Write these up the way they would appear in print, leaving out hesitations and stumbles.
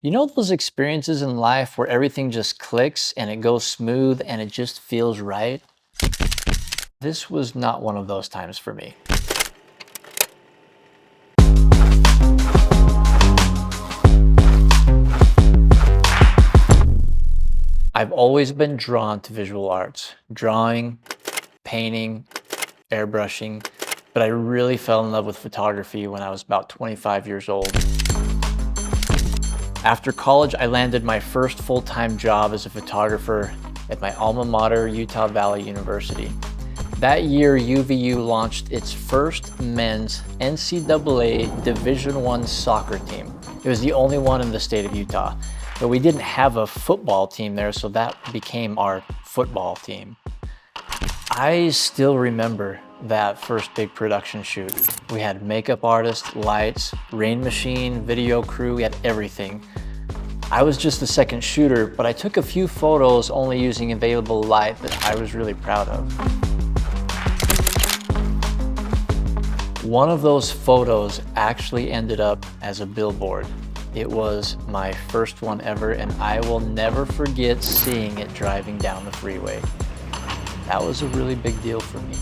You know those experiences in life where everything just clicks and it goes smooth and it just feels right? This was not one of those times for me. I've always been drawn to visual arts, drawing, painting, airbrushing, but I really fell in love with photography when I was about 25 years old. After college, I landed my first full-time job as a photographer at my alma mater, Utah Valley University. That year, UVU launched its first men's NCAA Division I soccer team. It was the only one in the state of Utah, but we didn't have a football team there, so that became our football team. I still remember that first big production shoot. We had makeup artists, lights, rain machine, video crew, we had everything. I was just the second shooter, but I took a few photos only using available light that I was really proud of. One of those photos actually ended up as a billboard. It was my first one ever, and I will never forget seeing it driving down the freeway. That was a really big deal for me.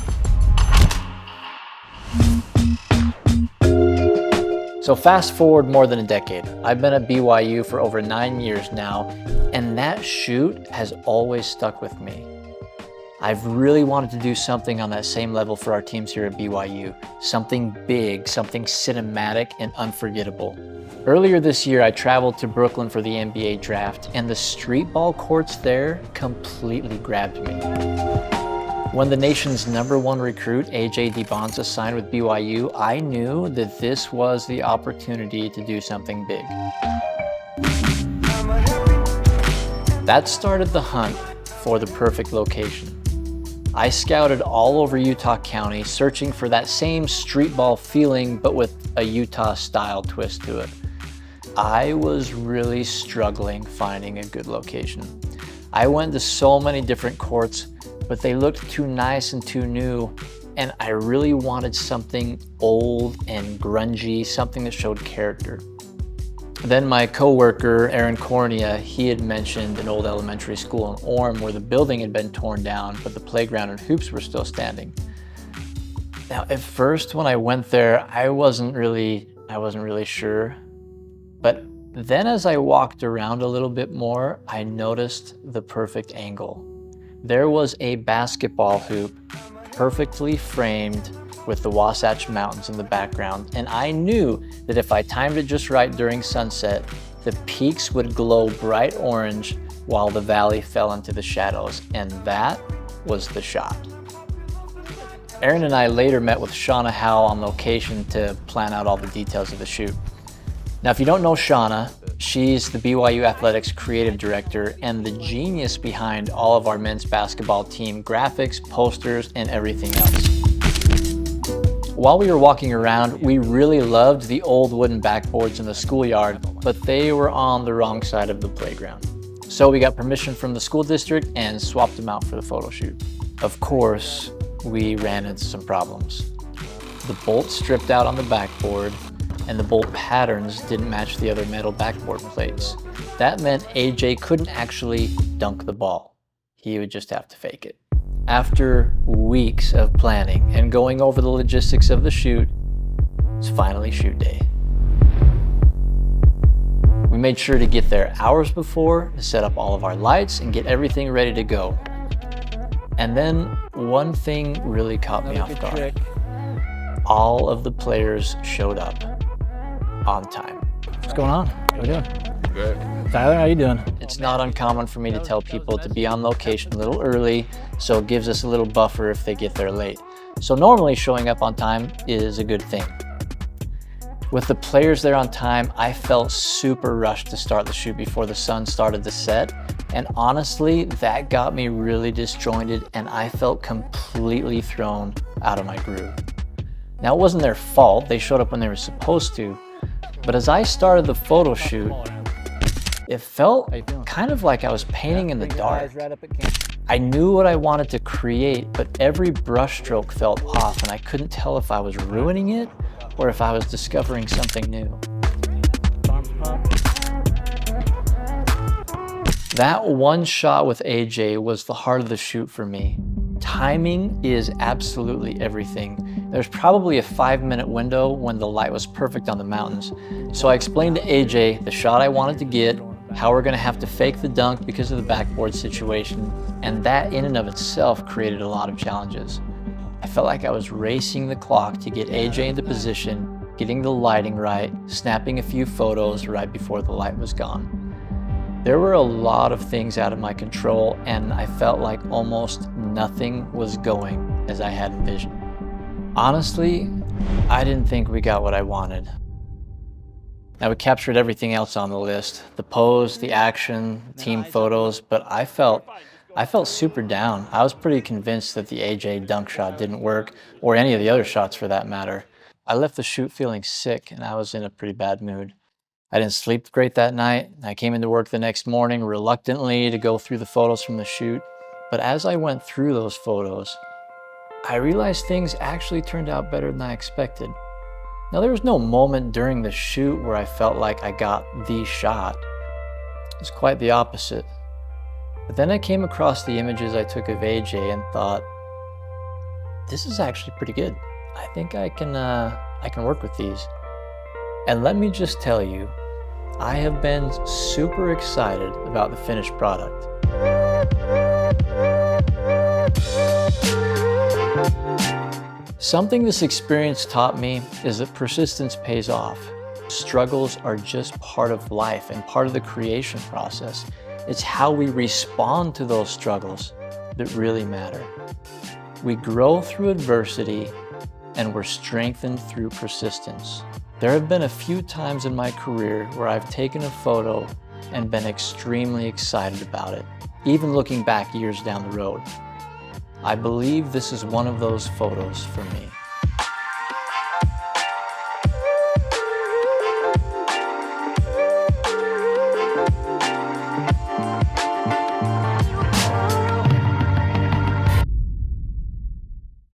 So fast forward more than a decade. I've been at BYU for over 9 years now, and that shoot has always stuck with me. I've really wanted to do something on that same level for our teams here at BYU. Something big, something cinematic and unforgettable. Earlier this year, I traveled to Brooklyn for the NBA draft, and the street ball courts there completely grabbed me. When the nation's #1 recruit, AJ Dybansta, signed with BYU, I knew that this was the opportunity to do something big. That started the hunt for the perfect location. I scouted all over Utah County, searching for that same street ball feeling, but with a Utah style twist to it. I was really struggling finding a good location. I went to so many different courts, but they looked too nice and too new, and I really wanted something old and grungy, something that showed character. Then my coworker, Aaron Cornea, he had mentioned an old elementary school in Orem where the building had been torn down, but the playground and hoops were still standing. Now, at first when I went there, I wasn't really sure. But then as I walked around a little bit more, I noticed the perfect angle. There was a basketball hoop perfectly framed with the Wasatch Mountains in the background, and I knew that if I timed it just right during sunset, the peaks would glow bright orange while the valley fell into the shadows, and that was the shot. Aaron and I later met with Shauna Howell on location to plan out all the details of the shoot. Now, if you don't know Shauna, she's the BYU Athletics creative director and the genius behind all of our men's basketball team graphics, posters, and everything else. While we were walking around, we really loved the old wooden backboards in the schoolyard, but they were on the wrong side of the playground. So we got permission from the school district and swapped them out for the photo shoot. Of course, we ran into some problems. The bolts stripped out on the backboard, and the bolt patterns didn't match the other metal backboard plates. That meant AJ couldn't actually dunk the ball. He would just have to fake it. After weeks of planning and going over the logistics of the shoot, it's finally shoot day. We made sure to get there hours before to set up all of our lights and get everything ready to go. And then one thing really caught me off guard. All of the players showed up on time. What's going on? How we doing? Good. Tyler, how you doing? It's not uncommon for me to tell people to be on location a little early, so it gives us a little buffer if they get there late. So normally showing up on time is a good thing. With the players there on time, I felt super rushed to start the shoot before the sun started to set, and honestly, that got me really disjointed and I felt completely thrown out of my groove. Now, it wasn't their fault, they showed up when they were supposed to, but as I started the photo shoot, it felt kind of like I was painting in the dark. I knew what I wanted to create, but every brushstroke felt off and I couldn't tell if I was ruining it or if I was discovering something new. That one shot with AJ was the heart of the shoot for me. Timing is absolutely everything. There's probably a 5-minute window when the light was perfect on the mountains. So I explained to AJ the shot I wanted to get, how we're gonna have to fake the dunk because of the backboard situation, and that in and of itself created a lot of challenges. I felt like I was racing the clock to get AJ into position, getting the lighting right, snapping a few photos right before the light was gone. There were a lot of things out of my control, and I felt like almost nothing was going as I had envisioned. Honestly, I didn't think we got what I wanted. Now, we captured everything else on the list, the pose, the action, team photos, but I felt super down. I was pretty convinced that the AJ dunk shot didn't work, or any of the other shots for that matter. I left the shoot feeling sick, and I was in a pretty bad mood. I didn't sleep great that night. I came into work the next morning reluctantly to go through the photos from the shoot. But as I went through those photos, I realized things actually turned out better than I expected. Now, there was no moment during the shoot where I felt like I got the shot. It was quite the opposite. But then I came across the images I took of AJ and thought, this is actually pretty good. I think I can work with these. And let me just tell you, I have been super excited about the finished product. Something this experience taught me is that persistence pays off. Struggles are just part of life and part of the creation process. It's how we respond to those struggles that really matter. We grow through adversity, and we're strengthened through persistence. There have been a few times in my career where I've taken a photo and been extremely excited about it, even looking back years down the road. I believe this is one of those photos for me.